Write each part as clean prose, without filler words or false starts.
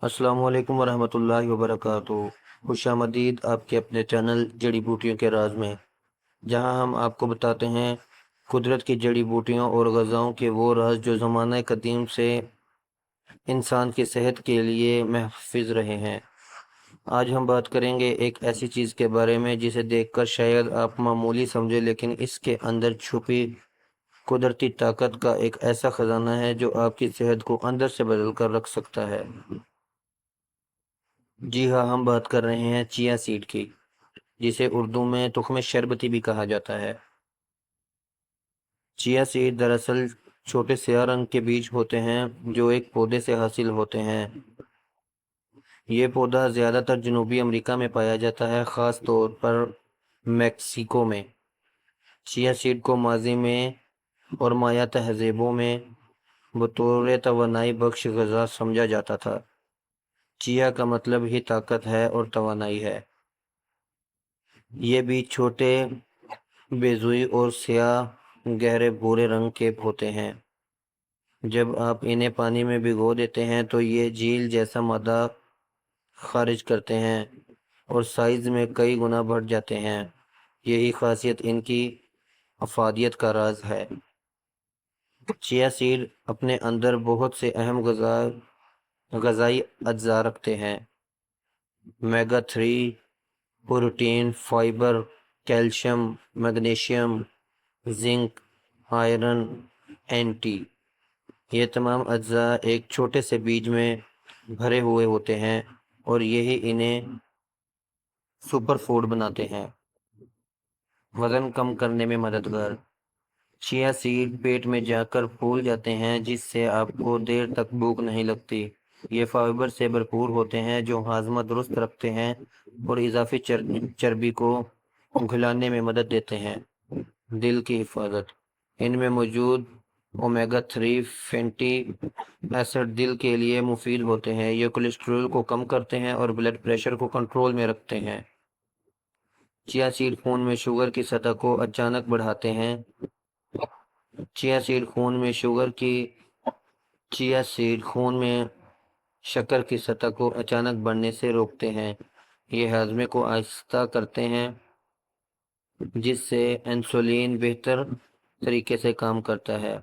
السلام علیکم ورحمۃ اللہ وبرکاتہ۔ خوش آمدید آپ کے اپنے چینل جڑی بوٹیوں کے راز میں، جہاں ہم آپ کو بتاتے ہیں قدرت کی جڑی بوٹیوں اور غذاؤں کے وہ راز جو زمانہ قدیم سے انسان کی صحت کے لیے محفوظ رہے ہیں۔ آج ہم بات کریں گے ایک ایسی چیز کے بارے میں جسے دیکھ کر شاید آپ معمولی سمجھے، لیکن اس کے اندر چھپی قدرتی طاقت کا ایک ایسا خزانہ ہے جو آپ کی صحت کو اندر سے بدل کر رکھ سکتا ہے۔ جی ہاں، ہم بات کر رہے ہیں چیا سیڈ کی، جسے اردو میں تخم شربتی بھی کہا جاتا ہے۔ چیا سیڈ دراصل چھوٹے سیاہ رنگ کے بیج ہوتے ہیں جو ایک پودے سے حاصل ہوتے ہیں۔ یہ پودا زیادہ تر جنوبی امریکہ میں پایا جاتا ہے، خاص طور پر میکسیکو میں۔ چیا سیڈ کو ماضی میں اور مایا تہذیبوں میں بطور توانائی بخش غذا سمجھا جاتا تھا۔ چیا کا مطلب ہی طاقت ہے اور توانائی ہے۔ یہ بیج چھوٹے، بیضوئی اور سیاہ گہرے بھورے رنگ کے ہوتے ہیں۔ جب آپ انہیں پانی میں بھگو دیتے ہیں تو یہ جیل جیسا مادہ خارج کرتے ہیں اور سائز میں کئی گنا بڑھ جاتے ہیں۔ یہی خاصیت ان کی افادیت کا راز ہے۔ چیا سیڈ اپنے اندر بہت سے اہم غذائی اجزاء رکھتے ہیں: mega 3، protein, fibre, calcium, magnesium, zinc, iron, anti. یہ تمام اجزاء ایک چھوٹے سے بیج میں بھرے ہوئے ہوتے ہیں اور یہی انہیں سپر فوڈ بناتے ہیں۔ وزن کم کرنے میں مددگار: چیا سیڈ پیٹ میں جا کر پھول جاتے ہیں جس سے آپ کو دیر تک بھوک نہیں لگتی۔ یہ فائبر سے بھرپور ہوتے ہیں جو ہاضمہ درست رکھتے ہیں اور اضافی چربی کو گھلانے میں مدد دیتے ہیں۔ دل کی حفاظت: ان میں موجود اومیگا 3 فیٹی ایسڈ دل کے لیے مفید ہوتے ہیں۔ یہ کولیسٹرول کو کم کرتے ہیں اور بلڈ پریشر کو کنٹرول میں رکھتے ہیں۔ چیا سیڈ خون میں شوگر کی سطح کو اچانک بڑھاتے ہیں۔ چیا سیڈ خون میں شکر کی سطح کو اچانک بڑھنے سے روکتے ہیں۔ یہ ہاضمے کو آہستہ کرتے ہیں جس سے انسولین بہتر طریقے سے کام کرتا ہے۔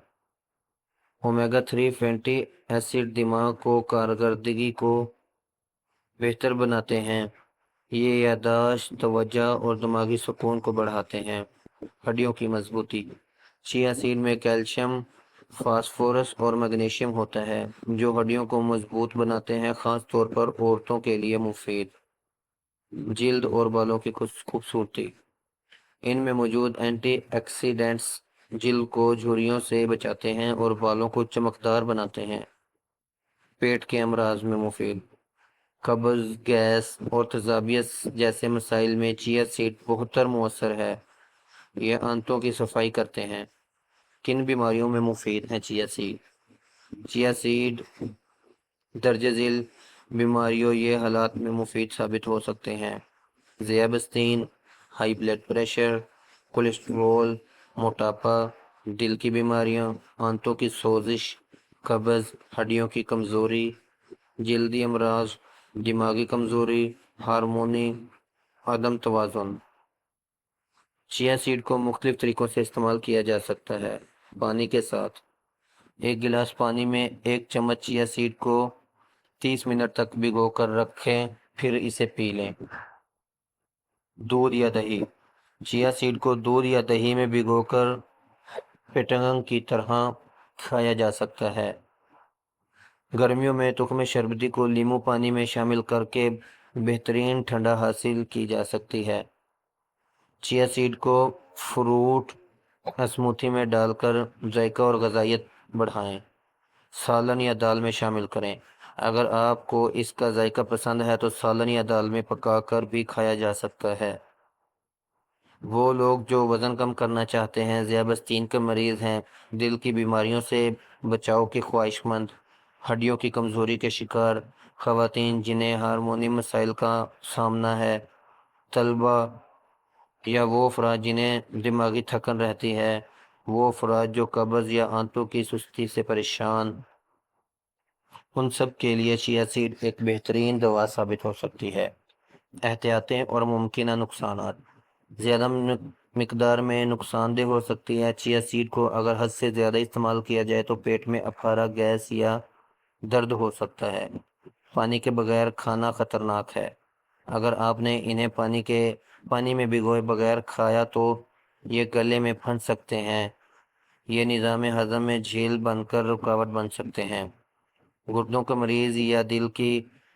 اومیگا 3 فیٹی ایسڈ دماغ کو کارکردگی کو بہتر بناتے ہیں۔ یہ یادداشت، توجہ اور دماغی سکون کو بڑھاتے ہیں۔ ہڈیوں کی مضبوطی: چیا سیڈ میں کیلشیم، فاسفورس اور میگنیشیم ہوتا ہے جو ہڈیوں کو مضبوط بناتے ہیں، خاص طور پر عورتوں کے لیے مفید۔ جلد اور بالوں کی خوبصورتی: ان میں موجود اینٹی آکسیڈینٹس جلد کو جھریوں سے بچاتے ہیں اور بالوں کو چمکدار بناتے ہیں۔ پیٹ کے امراض میں مفید: قبض، گیس اور تیزابیت جیسے مسائل میں چیا سیڈ بہت مؤثر ہے۔ یہ آنتوں کی صفائی کرتے ہیں۔ کن بیماریوں میں مفید ہیں چیا سیڈ؟ چیا سیڈ درجہ ذیل بیماریوں یہ حالات میں مفید ثابت ہو سکتے ہیں: ذیابیطس، ہائی بلڈ پریشر، کولیسٹرول، موٹاپا، دل کی بیماریاں، آنتوں کی سوزش، قبض، ہڈیوں کی کمزوری، جلدی امراض، دماغی کمزوری، ہارمونی عدم توازن۔ چیا سیڈ کو مختلف طریقوں سے استعمال کیا جا سکتا ہے۔ پانی کے ساتھ: ایک گلاس پانی میں ایک چمچ چیا سیڈ کو 30 منٹ تک بھگو کر رکھیں، پھر اسے پی لیں۔ دودھ یا دہی: چیا سیڈ کو دودھ یا دہی میں بھگو کر پیٹنگ کی طرح کھایا جا سکتا ہے۔ گرمیوں میں تخم شربتی کو لیموں پانی میں شامل کر کے بہترین ٹھنڈا حاصل کی جا سکتی ہے۔ چیا سیڈ کو فروٹ اسموتھی میں ڈال کر ذائقہ اور غذائیت بڑھائیں۔ سالن یا دال میں شامل کریں: اگر آپ کو اس کا ذائقہ پسند ہے تو سالن یا دال میں پکا کر بھی کھایا جا سکتا ہے۔ وہ لوگ جو وزن کم کرنا چاہتے ہیں، ذیابیطس کے مریض ہیں، دل کی بیماریوں سے بچاؤ کے خواہش مند، ہڈیوں کی کمزوری کے شکار، خواتین جنہیں ہارمونی مسائل کا سامنا ہے، طلبہ یا وہ افراد جنہیں دماغی تھکن رہتی ہے، وہ افراد جو قبض یا آنتوں کی سستی سے پریشان ان سب کے لیے چیا سیڈ ایک بہترین دوا ثابت ہو سکتی ہے۔ احتیاطیں اور ممکنہ نقصانات: زیادہ مقدار میں نقصان دہ ہو سکتی ہے۔ چیا سیڈ کو اگر حد سے زیادہ استعمال کیا جائے تو پیٹ میں افارہ، گیس یا درد ہو سکتا ہے۔ پانی کے بغیر کھانا خطرناک ہے۔ اگر آپ نے انہیں پانی میں بھگوئے بغیر کھایا تو یہ گلے میں پھنس سکتے ہیں۔ یہ نظام ہضم میں جھیل بن کر رکاوٹ بن سکتے ہیں۔ گردوں کے مریض یا دل کی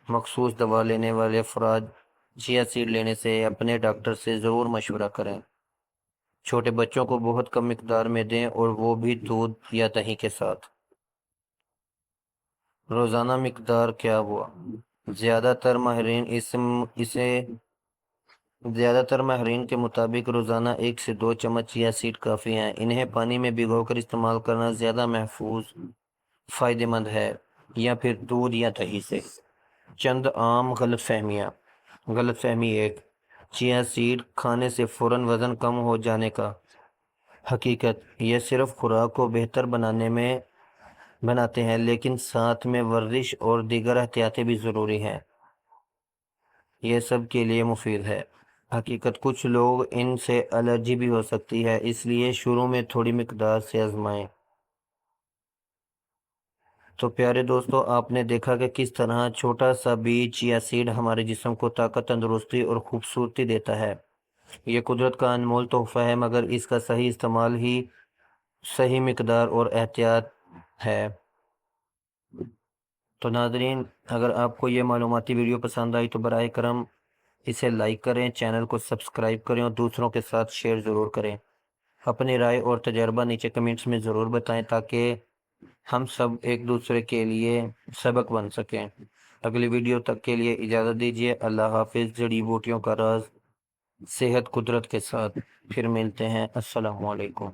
مخصوص دوا لینے والے افراد چیا سیڈ لینے سے اپنے ڈاکٹر سے ضرور مشورہ کریں۔ چھوٹے بچوں کو بہت کم مقدار میں دیں، اور وہ بھی دودھ یا دہی کے ساتھ۔ روزانہ مقدار کیا ہوا؟ زیادہ تر ماہرین کے مطابق روزانہ 1 سے 2 چمچ چیا سیڈ کافی ہیں۔ انہیں پانی میں بھگو کر استعمال کرنا زیادہ محفوظ، فائدہ مند ہے، یا پھر دودھ یا دہی سے۔ چند عام غلط فہمیاں۔ غلط فہمی 1: چیا سیڈ کھانے سے فوراً وزن کم ہو جانے کا۔ حقیقت: یہ صرف خوراک کو بہتر بناتے ہیں، لیکن ساتھ میں ورزش اور دیگر احتیاطیں بھی ضروری ہیں۔ یہ سب کے لیے مفید ہے۔ حقیقت: کچھ لوگ ان سے الرجی بھی ہو سکتی ہے، اس لیے شروع میں تھوڑی مقدار سے آزمائیں۔ تو پیارے دوستو، آپ نے دیکھا کہ کس طرح چھوٹا سا بیج چیا سیڈ ہمارے جسم کو طاقت، تندرستی اور خوبصورتی دیتا ہے۔ یہ قدرت کا انمول تحفہ ہے، مگر اس کا صحیح استعمال ہی صحیح مقدار اور احتیاط ہے۔ تو ناظرین، اگر آپ کو یہ معلوماتی ویڈیو پسند آئی تو براہ کرم اسے لائک کریں، چینل کو سبسکرائب کریں اور دوسروں کے ساتھ شیئر ضرور کریں۔ اپنی رائے اور تجربہ نیچے کمنٹس میں ضرور بتائیں تاکہ ہم سب ایک دوسرے کے لیے سبق بن سکیں۔ اگلی ویڈیو تک کے لیے اجازت دیجیے۔ اللہ حافظ۔ جڑی بوٹیوں کا راز، صحت قدرت کے ساتھ پھر ملتے ہیں۔ السلام علیکم۔